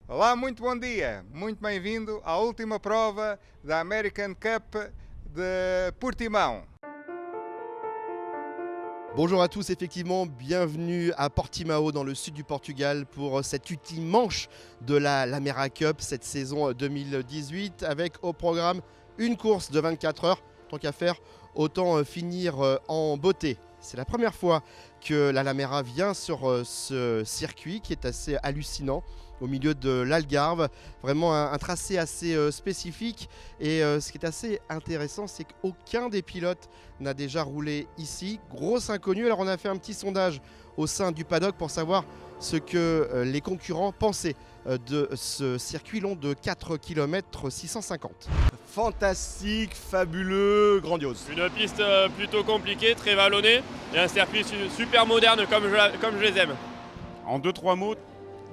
Olá, muito bom dia. Muito bem-vindo à última prova da American Cup de Portimão. Bonjour à tous, effectivement, bienvenue à Portimão dans le sud du Portugal pour cette ultime manche de la Lamera Cup cette saison 2018 avec au programme une course de 24 heures. Tant qu'à faire, autant finir en beauté. C'est la première fois que la Lamera vient sur ce circuit qui est assez hallucinant au milieu de l'Algarve. Vraiment un tracé assez spécifique. Et ce qui est assez intéressant, c'est qu'aucun des pilotes n'a déjà roulé ici. Grosse inconnue. Alors on a fait un petit sondage au sein du paddock pour savoir ce que les concurrents pensaient de ce circuit long de 4 km 650. Fantastique, fabuleux, grandiose. Une piste plutôt compliquée, très vallonnée et un circuit super moderne comme je les aime. En 2-3 mots,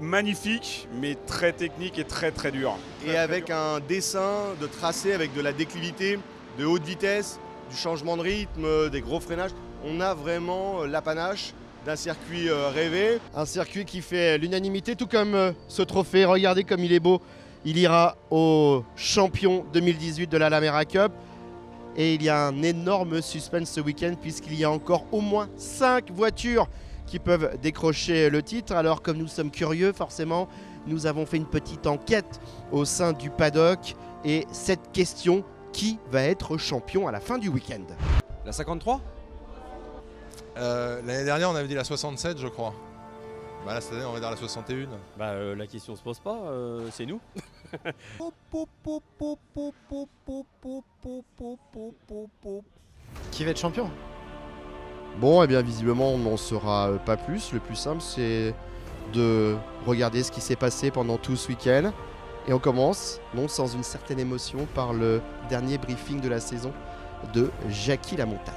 magnifique, mais très technique et très dur. Et avec un dessin de tracé avec de la déclivité, de haute vitesse, du changement de rythme, des gros freinages. On a vraiment l'apanage d'un circuit rêvé. Un circuit qui fait l'unanimité, tout comme ce trophée. Regardez comme il est beau. Il ira au champion 2018 de la Lamera Cup. Et il y a un énorme suspense ce week-end puisqu'il y a encore au moins 5 voitures qui peuvent décrocher le titre. Alors comme nous sommes curieux, forcément, nous avons fait une petite enquête au sein du paddock. Et cette question, qui va être champion à la fin du week-end? La 53 L'année dernière, on avait dit la 67, je crois. Bah là, cette année, on va dire la 61. La question se pose pas, c'est nous. Qui va être champion? Bon, et bien visiblement, on n'en saura pas plus. Le plus simple, c'est de regarder ce qui s'est passé pendant tout ce week-end. Et on commence, non sans une certaine émotion, par le dernier briefing de la saison de Jackie Lamontagne.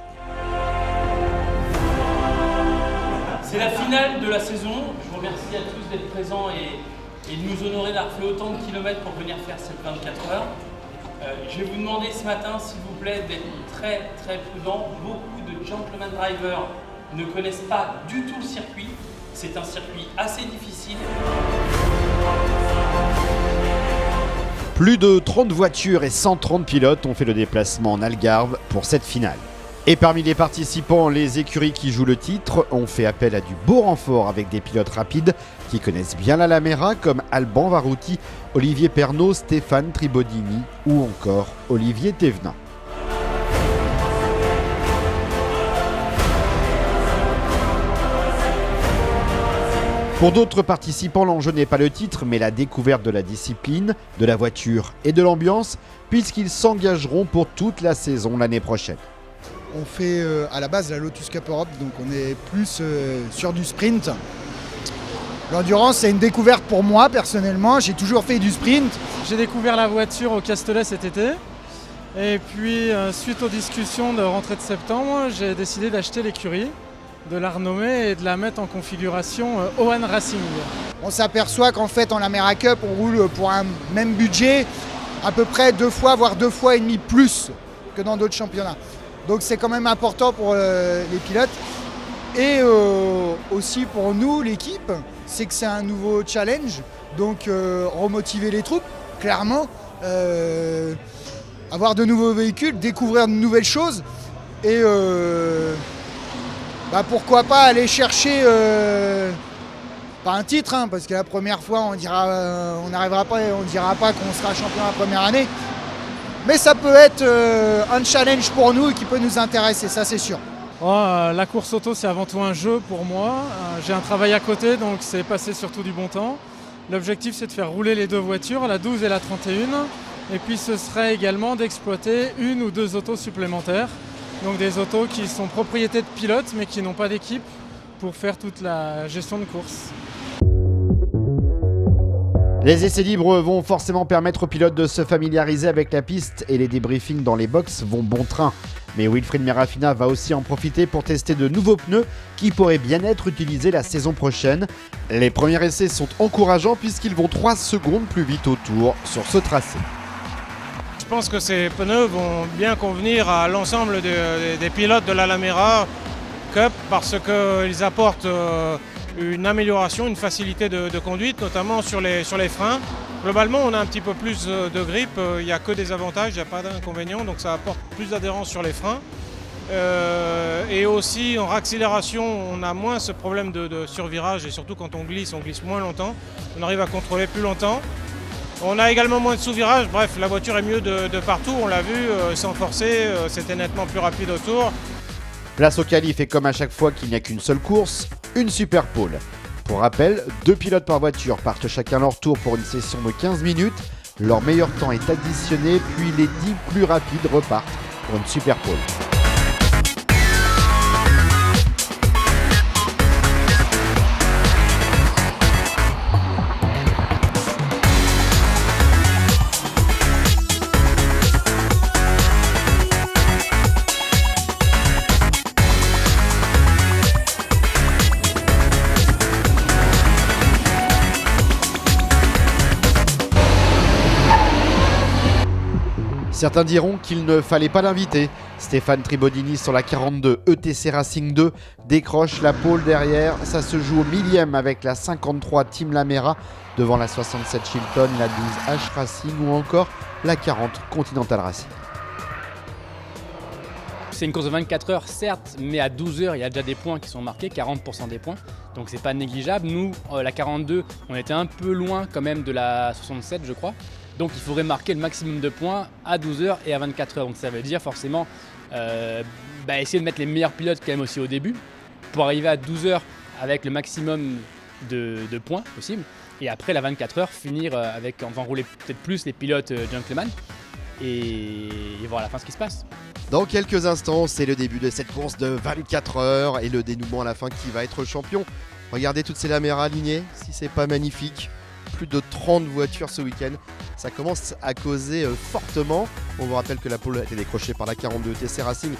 C'est la finale de la saison. Je vous remercie à tous d'être présents et de nous honorer d'avoir fait autant de kilomètres pour venir faire cette 24 heures. Je vais vous demander ce matin, s'il vous plaît, d'être très prudent. Beaucoup de gentleman drivers ne connaissent pas du tout le circuit. C'est un circuit assez difficile. Plus de 30 voitures et 130 pilotes ont fait le déplacement en Algarve pour cette finale. Et parmi les participants, les écuries qui jouent le titre ont fait appel à du beau renfort avec des pilotes rapides qui connaissent bien la Lamera comme Alban Varouti, Olivier Pernot, Stéphane Tribodini ou encore Olivier Thévenin. Pour d'autres participants, l'enjeu n'est pas le titre, mais la découverte de la discipline, de la voiture et de l'ambiance, puisqu'ils s'engageront pour toute la saison l'année prochaine. On fait à la base la Lotus Cup Europe, donc on est plus sur du sprint. L'endurance, c'est une découverte pour moi personnellement, j'ai toujours fait du sprint. J'ai découvert la voiture au Castellet cet été. Et puis, suite aux discussions de rentrée de septembre, j'ai décidé d'acheter l'écurie, de la renommer et de la mettre en configuration Owen Racing. On s'aperçoit qu'en fait en Lamera Cup, on roule pour un même budget, à peu près 2 fois, voire 2 fois et demi plus que dans d'autres championnats. Donc c'est quand même important pour les pilotes. Et aussi pour nous, l'équipe, c'est que c'est un nouveau challenge. Donc remotiver les troupes, clairement. Avoir de nouveaux véhicules, découvrir de nouvelles choses. Et pourquoi pas aller chercher, pas un titre, hein, parce que la première fois on n'arrivera pas, on ne dira pas qu'on sera champion la première année. Mais ça peut être un challenge pour nous et qui peut nous intéresser, ça c'est sûr. La course auto, c'est avant tout un jeu pour moi. J'ai un travail à côté, donc c'est passer surtout du bon temps. L'objectif, c'est de faire rouler les 2 voitures, la 12 et la 31. Et puis ce serait également d'exploiter 1 ou 2 autos supplémentaires. Donc des autos qui sont propriétés de pilotes, mais qui n'ont pas d'équipe pour faire toute la gestion de course. Les essais libres vont forcément permettre aux pilotes de se familiariser avec la piste et les débriefings dans les box vont bon train. Mais Wilfried Merafina va aussi en profiter pour tester de nouveaux pneus qui pourraient bien être utilisés la saison prochaine. Les premiers essais sont encourageants puisqu'ils vont 3 secondes plus vite au tour sur ce tracé. Je pense que ces pneus vont bien convenir à l'ensemble des pilotes de la Lamera Cup parce qu'ils apportent une amélioration, une facilité de conduite, notamment sur les freins. Globalement, on a un petit peu plus de grip, il n'y a que des avantages, il n'y a pas d'inconvénients, donc ça apporte plus d'adhérence sur les freins. Et aussi en réaccélération, on a moins ce problème de survirage, et surtout quand on glisse moins longtemps, on arrive à contrôler plus longtemps. On a également moins de sous-virage, bref, la voiture est mieux de partout, on l'a vu, sans forcer, c'était nettement plus rapide autour. Place au qualif et comme à chaque fois qu'il n'y a qu'une seule course, une super pole. Pour rappel, 2 pilotes par voiture partent chacun leur tour pour une session de 15 minutes. Leur meilleur temps est additionné, puis les 10 plus rapides repartent pour une super pole. Certains diront qu'il ne fallait pas l'inviter. Stéphane Tribodini sur la 42 ETC Racing 2 décroche la pole derrière. Ça se joue au millième avec la 53 Team Lamera devant la 67 Chilton, la 12 H Racing ou encore la 40 Continental Racing. C'est une course de 24 heures certes, mais à 12 heures il y a déjà des points qui sont marqués, 40% des points, donc c'est pas négligeable. Nous, la 42, on était un peu loin quand même de la 67 je crois, donc il faudrait marquer le maximum de points à 12 heures et à 24 heures, donc ça veut dire forcément essayer de mettre les meilleurs pilotes quand même aussi au début, pour arriver à 12 heures avec le maximum de points possible, et après la 24 heures finir avec, on va enrouler peut-être plus les pilotes gentlemen, et voir à la fin ce qui se passe. Dans quelques instants, c'est le début de cette course de 24 heures et le dénouement à la fin qui va être champion. Regardez toutes ces Lamera alignées, si c'est pas magnifique. Plus de 30 voitures ce week-end. Ça commence à causer fortement. On vous rappelle que la pole a été décrochée par la 42 TC Racing.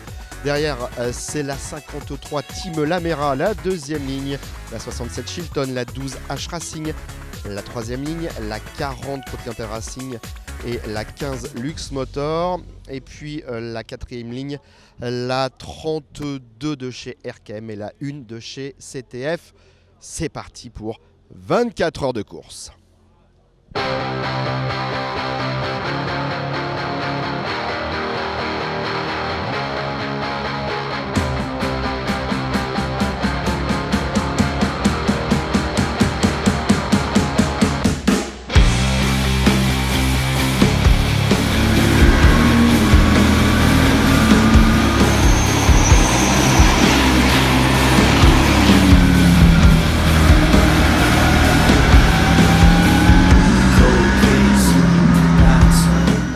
Derrière, c'est la 53 Team Lamera, la deuxième ligne. La 67 Chilton, la 12 H Racing. La troisième ligne, la 40 Continental Racing et la 15 Lux Motor. Et puis la quatrième ligne, la 32 de chez RKM et la 1 de chez CTF. C'est parti pour 24 heures de course.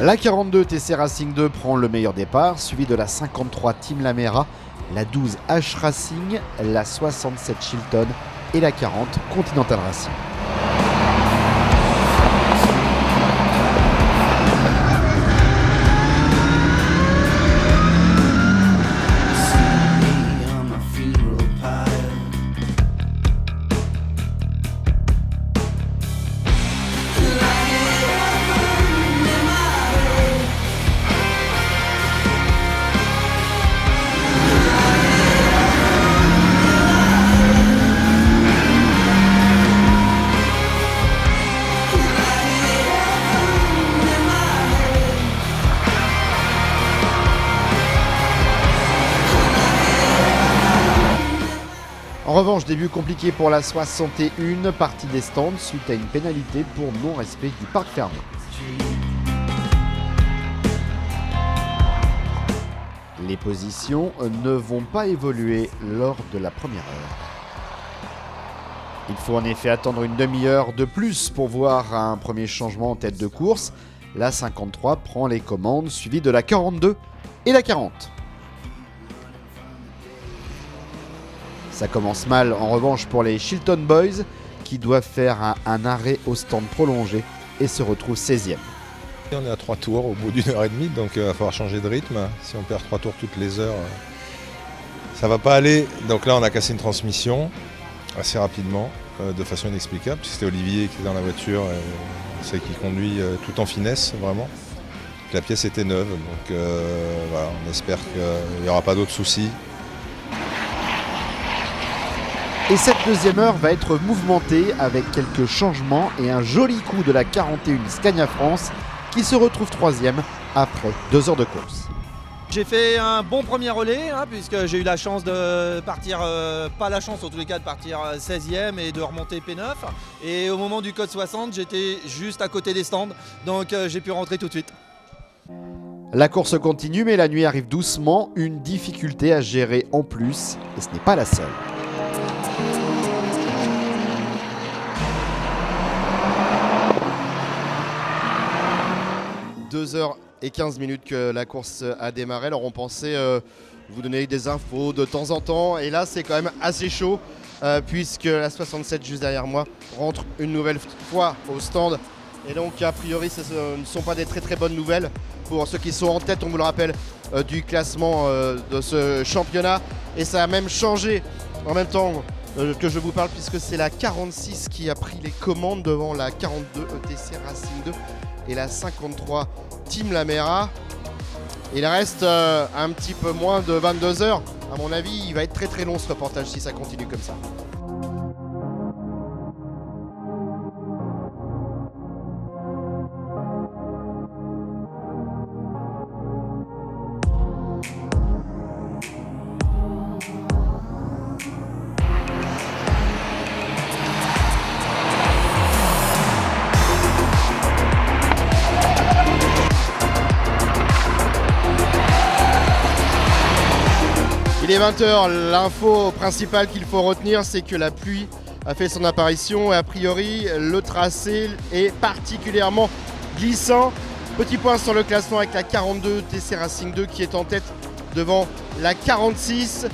La 42 TC Racing 2 prend le meilleur départ, suivi de la 53 Team Lamera, la 12 H Racing, la 67 Chilton et la 40 Continental Racing. En revanche, début compliqué pour la 61, partie des stands suite à une pénalité pour non-respect du parc fermé. Les positions ne vont pas évoluer lors de la première heure. Il faut en effet attendre une demi-heure de plus pour voir un premier changement en tête de course. La 53 prend les commandes, suivie de la 42 et la 40. Ça commence mal en revanche pour les Chilton Boys qui doivent faire un arrêt au stand prolongé et se retrouvent 16e. On est à 3 tours au bout d'une heure et demie, donc il va falloir changer de rythme. Si on perd 3 tours toutes les heures, ça va pas aller. Donc là on a cassé une transmission assez rapidement, de façon inexplicable. C'était Olivier qui était dans la voiture, c'est qui conduit tout en finesse vraiment. La pièce était neuve, donc voilà, on espère qu'il n'y aura pas d'autres soucis. Et cette deuxième heure va être mouvementée avec quelques changements et un joli coup de la 41 Scania France qui se retrouve 3e après 2 heures de course. J'ai fait un bon premier relais puisque j'ai eu la chance de partir, pas la chance en tous les cas de partir 16e et de remonter P9. Et au moment du code 60, j'étais juste à côté des stands, donc j'ai pu rentrer tout de suite. La course continue mais la nuit arrive doucement, une difficulté à gérer en plus et ce n'est pas la seule. « 2h15 que la course a démarré. Alors on pensait vous donner des infos de temps en temps et là c'est quand même assez chaud puisque la 67 juste derrière moi rentre une nouvelle fois au stand et donc a priori ce ne sont pas des très bonnes nouvelles pour ceux qui sont en tête, on vous le rappelle, du classement de ce championnat et ça a même changé en même temps que je vous parle puisque c'est la 46 qui a pris les commandes devant la 42 ETC Racing 2 et la 53 Team Lamera. Il reste un petit peu moins de 22 heures. À mon avis, il va être très long ce reportage si ça continue comme ça. Il est 20h, l'info principale qu'il faut retenir, c'est que la pluie a fait son apparition et a priori le tracé est particulièrement glissant. Petit point sur le classement avec la 42 TC Racing 2 qui est en tête devant la 46,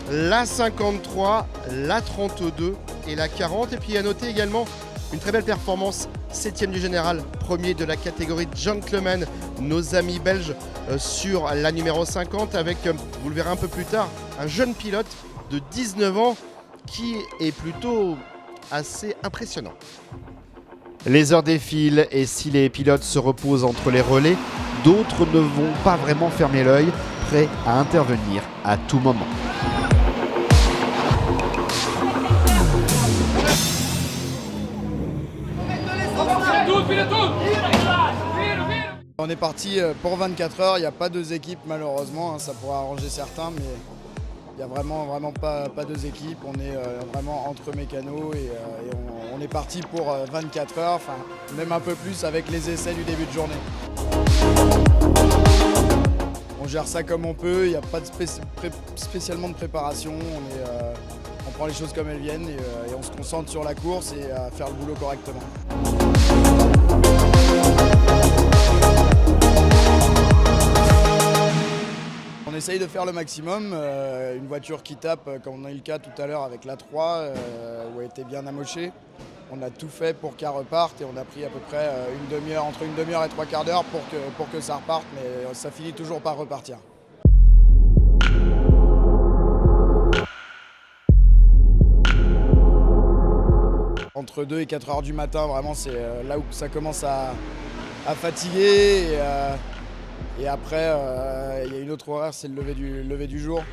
la 53, la 32 et la 40. Et puis à noter également une très belle performance, 7e du général, premier de la catégorie gentleman, nos amis belges sur la numéro 50 avec, vous le verrez un peu plus tard, un jeune pilote de 19 ans qui est plutôt assez impressionnant. Les heures défilent et si les pilotes se reposent entre les relais, d'autres ne vont pas vraiment fermer l'œil, prêts à intervenir à tout moment. On est parti pour 24 heures, il n'y a pas 2 équipes malheureusement, ça pourrait arranger certains, mais il n'y a vraiment pas 2 équipes. On est vraiment entre mécanos et on est parti pour 24 heures, enfin même un peu plus avec les essais du début de journée. On gère ça comme on peut, il n'y a pas de spécialement de préparation, on prend les choses comme elles viennent et on se concentre sur la course et à faire le boulot correctement. On essaye de faire le maximum, une voiture qui tape comme on a eu le cas tout à l'heure avec la 3 où elle était bien amochée. On a tout fait pour qu'elle reparte et on a pris à peu près entre une demi-heure et 3/4 d'heure pour que ça reparte, mais ça finit toujours par repartir. Entre 2 et 4 heures du matin, vraiment c'est là où ça commence à fatiguer. Et après, il y a une autre horaire, c'est le lever du jour,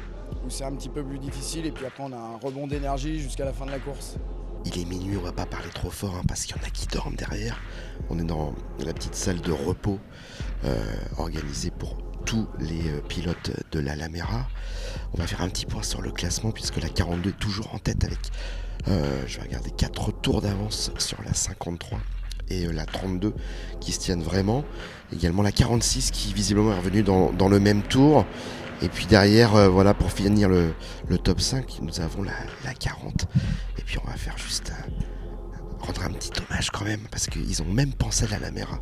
où c'est un petit peu plus difficile. Et puis après, on a un rebond d'énergie jusqu'à la fin de la course. Il est minuit, on va pas parler trop fort parce qu'il y en a qui dorment derrière. On est dans la petite salle de repos organisée pour tous les pilotes de la Lamera. On va faire un petit point sur le classement puisque la 42 est toujours en tête avec, je vais regarder, 4 tours d'avance sur la 53. Et la 32 qui se tiennent vraiment. Également la 46 qui visiblement est revenue dans le même tour. Et puis derrière, voilà, pour finir le top 5, nous avons la 40. Et puis on va faire juste rendre un petit hommage quand même, parce qu'ils ont même pensé à la Lamera,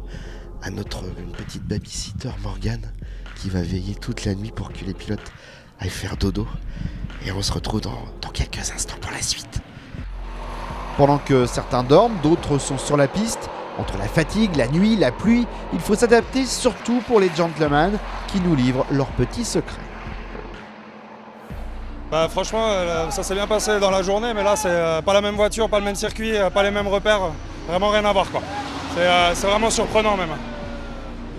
à une petite babysitter Morgane, qui va veiller toute la nuit pour que les pilotes aillent faire dodo. Et on se retrouve dans quelques instants pour la suite. Pendant que certains dorment, d'autres sont sur la piste. Entre la fatigue, la nuit, la pluie, il faut s'adapter, surtout pour les gentlemen qui nous livrent leurs petits secrets. Franchement, ça s'est bien passé dans la journée, mais là, c'est pas la même voiture, pas le même circuit, pas les mêmes repères. Vraiment rien à voir, quoi. C'est vraiment surprenant, même.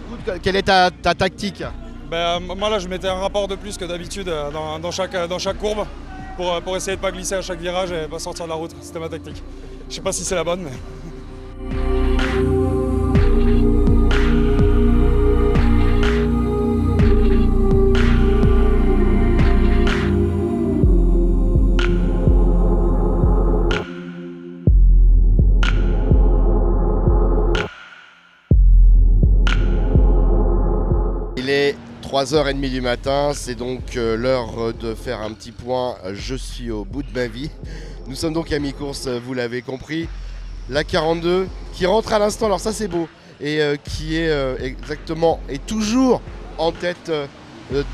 Écoute, quelle est ta tactique ? Moi, là, je mettais un rapport de plus que d'habitude dans chaque courbe. pour essayer de ne pas glisser à chaque virage et pas sortir de la route. C'était ma tactique. Je ne sais pas si c'est la bonne, mais... Il est 3h30 du matin, c'est donc l'heure de faire un petit point. Je suis au bout de ma vie. Nous sommes donc à mi-course, vous l'avez compris. La 42 qui rentre à l'instant, alors ça c'est beau, et qui est exactement et toujours en tête de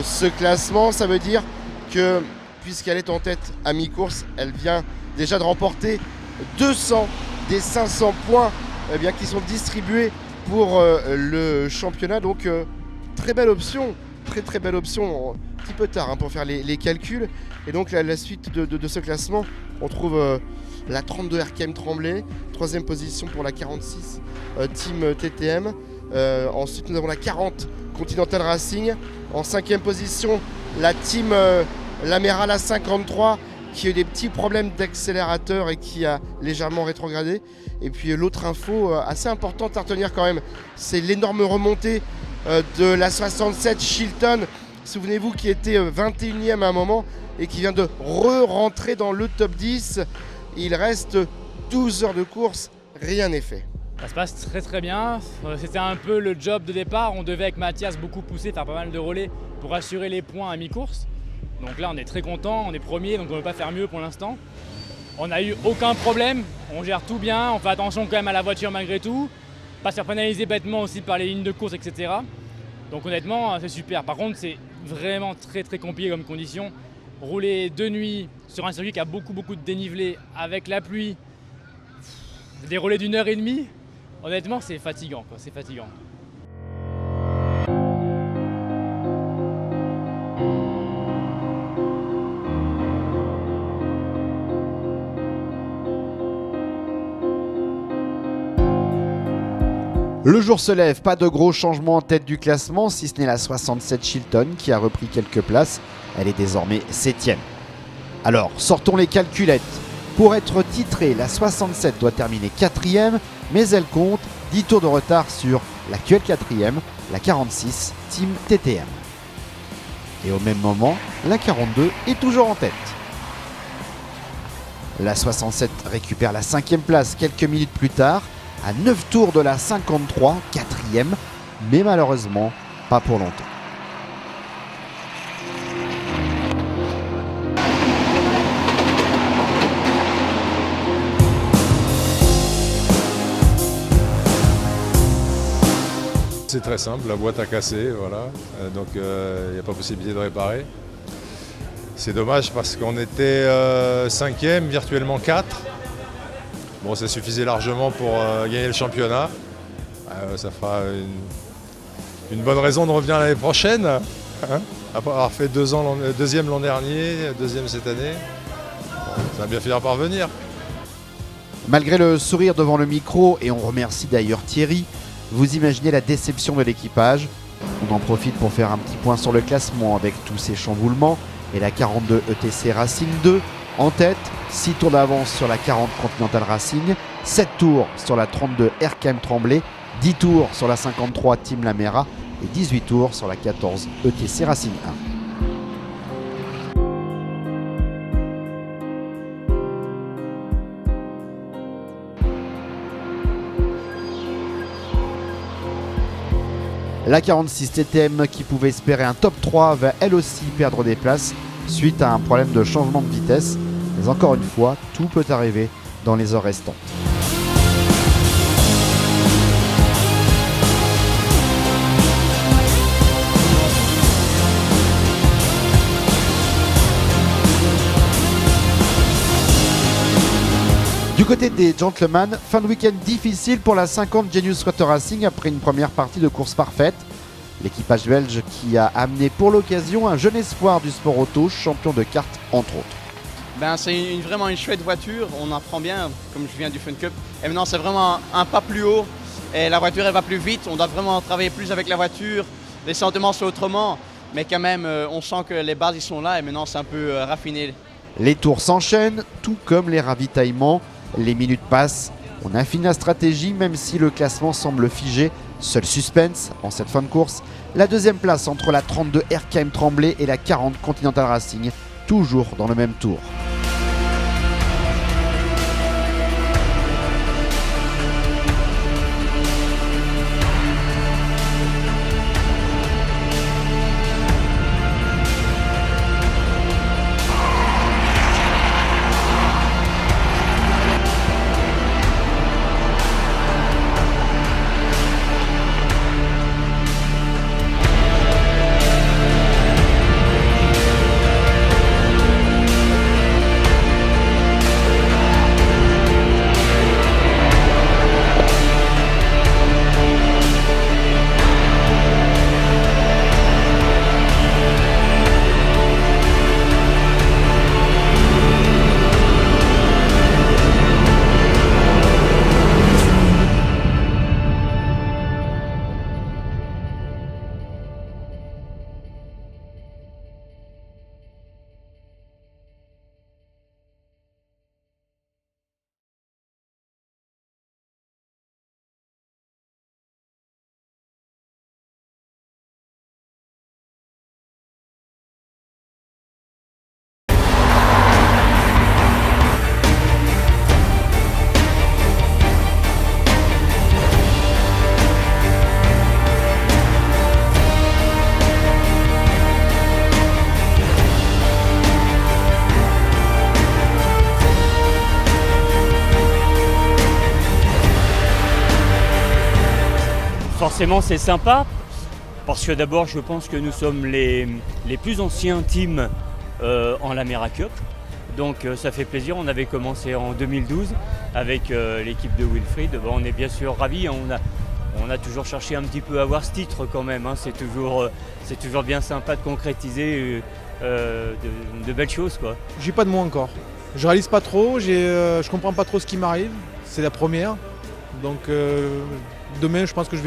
ce classement. Ça veut dire que puisqu'elle est en tête à mi-course, elle vient déjà de remporter 200 des 500 points qui sont distribués pour le championnat. Donc très belle option, très belle option, un petit peu tard pour faire les calculs. Et donc la suite de ce classement, on trouve la 32 RKM Tremblay, 3e position pour la 46 Team TTM. Ensuite nous avons la 40 Continental Racing. En 5e position, la Team Lamera, la 53, qui a eu des petits problèmes d'accélérateur et qui a légèrement rétrogradé. Et puis l'autre info assez importante à retenir quand même, c'est l'énorme remontée de la 67 Chilton, souvenez-vous, qui était 21e à un moment et qui vient de re-rentrer dans le top 10. Il reste 12 heures de course, rien n'est fait. Ça se passe très bien, c'était un peu le job de départ, on devait avec Mathias beaucoup pousser, faire pas mal de relais pour assurer les points à mi-course. Donc là on est très content, on est premier, donc on ne peut pas faire mieux pour l'instant. On n'a eu aucun problème, on gère tout bien, on fait attention quand même à la voiture malgré tout. Pas se faire pénaliser bêtement aussi par les lignes de course, etc. Donc honnêtement, c'est super. Par contre, c'est vraiment très compliqué comme condition. Rouler de nuit sur un circuit qui a beaucoup de dénivelé avec la pluie, des relais d'1h30, honnêtement, c'est fatigant, quoi. C'est fatigant. Le jour se lève, pas de gros changements en tête du classement, si ce n'est la 67 Chilton qui a repris quelques places. Elle est désormais 7e. Alors, sortons les calculettes. Pour être titrée, la 67 doit terminer 4e, mais elle compte 10 tours de retard sur l'actuelle 4e, la 46 Team TTM. Et au même moment, la 42 est toujours en tête. La 67 récupère la 5e place quelques minutes plus tard, à 9 tours de la 53, 4e, mais malheureusement pas pour longtemps. C'est très simple, la boîte a cassé, voilà, donc il n'y a pas possibilité de réparer. C'est dommage parce qu'on était 5e, virtuellement 4. Bon, ça suffisait largement pour gagner le championnat. Ça fera une bonne raison de revenir l'année prochaine, hein, après avoir fait 2 ans, deuxième l'an dernier, deuxième cette année. Bon, ça va bien finir par venir. Malgré le sourire devant le micro, et on remercie d'ailleurs Thierry, vous imaginez la déception de l'équipage. On en profite pour faire un petit point sur le classement avec tous ces chamboulements. Et la 42 ETC Racing 2 en tête, 6 tours d'avance sur la 40 Continental Racing, 7 tours sur la 32 RKM Tremblay, 10 tours sur la 53 Team Lamera et 18 tours sur la 14 ETC Racing 1. La 46 TTM qui pouvait espérer un top 3 va elle aussi perdre des places suite à un problème de changement de vitesse. Mais encore une fois, tout peut arriver dans les heures restantes. Du côté des gentlemen, fin de week-end difficile pour la 50 Genius Water Racing après une première partie de course parfaite. L'équipage belge qui a amené pour l'occasion un jeune espoir du sport auto, champion de kart entre autres. C'est vraiment une chouette voiture, on apprend bien, comme je viens du Fun Cup. Et maintenant c'est vraiment un pas plus haut et la voiture elle va plus vite, on doit vraiment travailler plus avec la voiture, les sentiments sont autrement. Mais quand même on sent que les bases ils sont là et maintenant c'est un peu raffiné. Les tours s'enchaînent, tout comme les ravitaillements. Les minutes passent, on affine la stratégie même si le classement semble figé. Seul suspense en cette fin de course, la deuxième place entre la 32 RKM Tremblay et la 40 Continental Racing, toujours dans le même tour. Forcément c'est sympa parce que d'abord je pense que nous sommes les plus anciens teams en l'Amera Cup. Donc ça fait plaisir, on avait commencé en 2012 avec l'équipe de Wilfried. Bon, on est bien sûr ravis, on a toujours cherché un petit peu à avoir ce titre quand même. Hein. C'est toujours bien sympa de concrétiser de belles choses, quoi. J'ai pas de mots encore. Je réalise pas trop, je comprends pas trop ce qui m'arrive. C'est la première. Donc demain je pense que je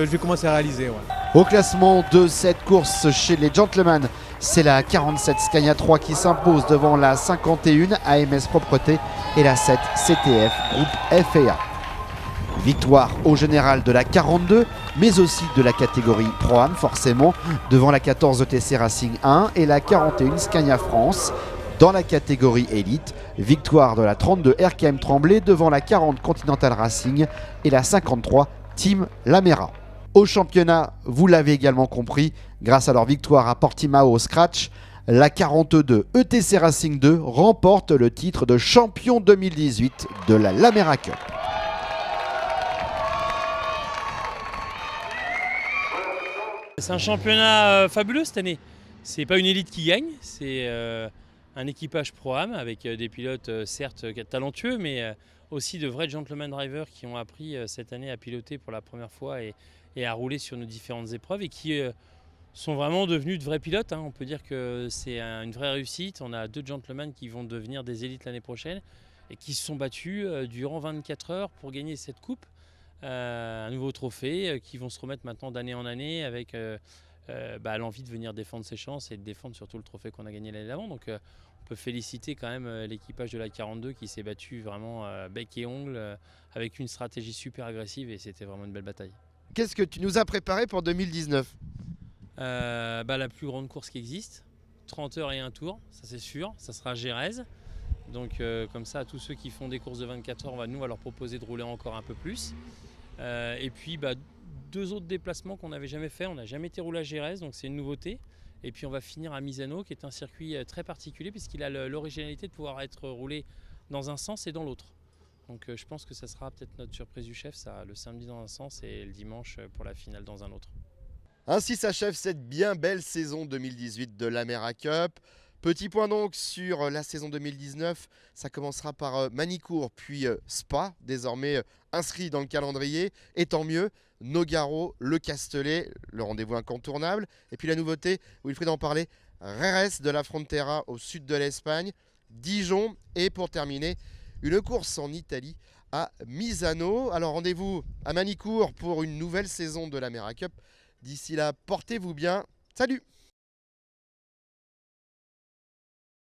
vais commencer à réaliser. Ouais. Au classement de cette course chez les gentlemen, c'est la 47 Scania 3 qui s'impose devant la 51 AMS Propreté et la 7 CTF Groupe FA. Victoire au général de la 42, mais aussi de la catégorie Pro-Am forcément, devant la 14 ETC Racing 1 et la 41 Scania France. Dans la catégorie élite, victoire de la 32 RKM Tremblay devant la 40 Continental Racing et la 53 Team Lamera. Au championnat, vous l'avez également compris, grâce à leur victoire à Portimao au Scratch, la 42 ETC Racing 2 remporte le titre de champion 2018 de la Lamera Cup. C'est un championnat fabuleux cette année. C'est pas une élite qui gagne, c'est un équipage Pro-Am avec des pilotes certes talentueux, mais aussi de vrais gentleman drivers qui ont appris cette année à piloter pour la première fois et à rouler sur nos différentes épreuves et qui sont vraiment devenus de vrais pilotes. Hein. On peut dire que c'est une vraie réussite. On a 2 gentlemen qui vont devenir des élites l'année prochaine et qui se sont battus durant 24 heures pour gagner cette coupe. Un nouveau trophée qui vont se remettre maintenant d'année en année avec l'envie de venir défendre ses chances et de défendre surtout le trophée qu'on a gagné l'année d'avant. Donc on peut féliciter quand même l'équipage de la 42 qui s'est battu vraiment bec et ongle avec une stratégie super agressive et c'était vraiment une belle bataille. Qu'est-ce que tu nous as préparé pour 2019 ? La plus grande course qui existe, 30 heures et un tour, ça c'est sûr, ça sera à Gérèse. Donc comme ça, à tous ceux qui font des courses de 24 heures, on va leur proposer de rouler encore un peu plus. Et puis 2 autres déplacements qu'on n'avait jamais fait, on n'a jamais été roulé à Gérèse, donc c'est une nouveauté. Et puis on va finir à Misano, qui est un circuit très particulier puisqu'il a l'originalité de pouvoir être roulé dans un sens et dans l'autre. Donc je pense que ça sera peut-être notre surprise du chef, ça, le samedi dans un sens et le dimanche pour la finale dans un autre. Ainsi s'achève cette bien belle saison 2018 de l'Amera Cup. Petit point donc sur la saison 2019, ça commencera par Manicourt puis Spa, désormais inscrit dans le calendrier. Et tant mieux, Nogaro, le Castellet, le rendez-vous incontournable. Et puis la nouveauté, Wilfried en parlait, Jerez de la Frontera au sud de l'Espagne, Dijon et pour terminer, une course en Italie à Misano. Alors rendez-vous à Manicourt pour une nouvelle saison de l'Amera Cup. D'ici là, portez-vous bien. Salut!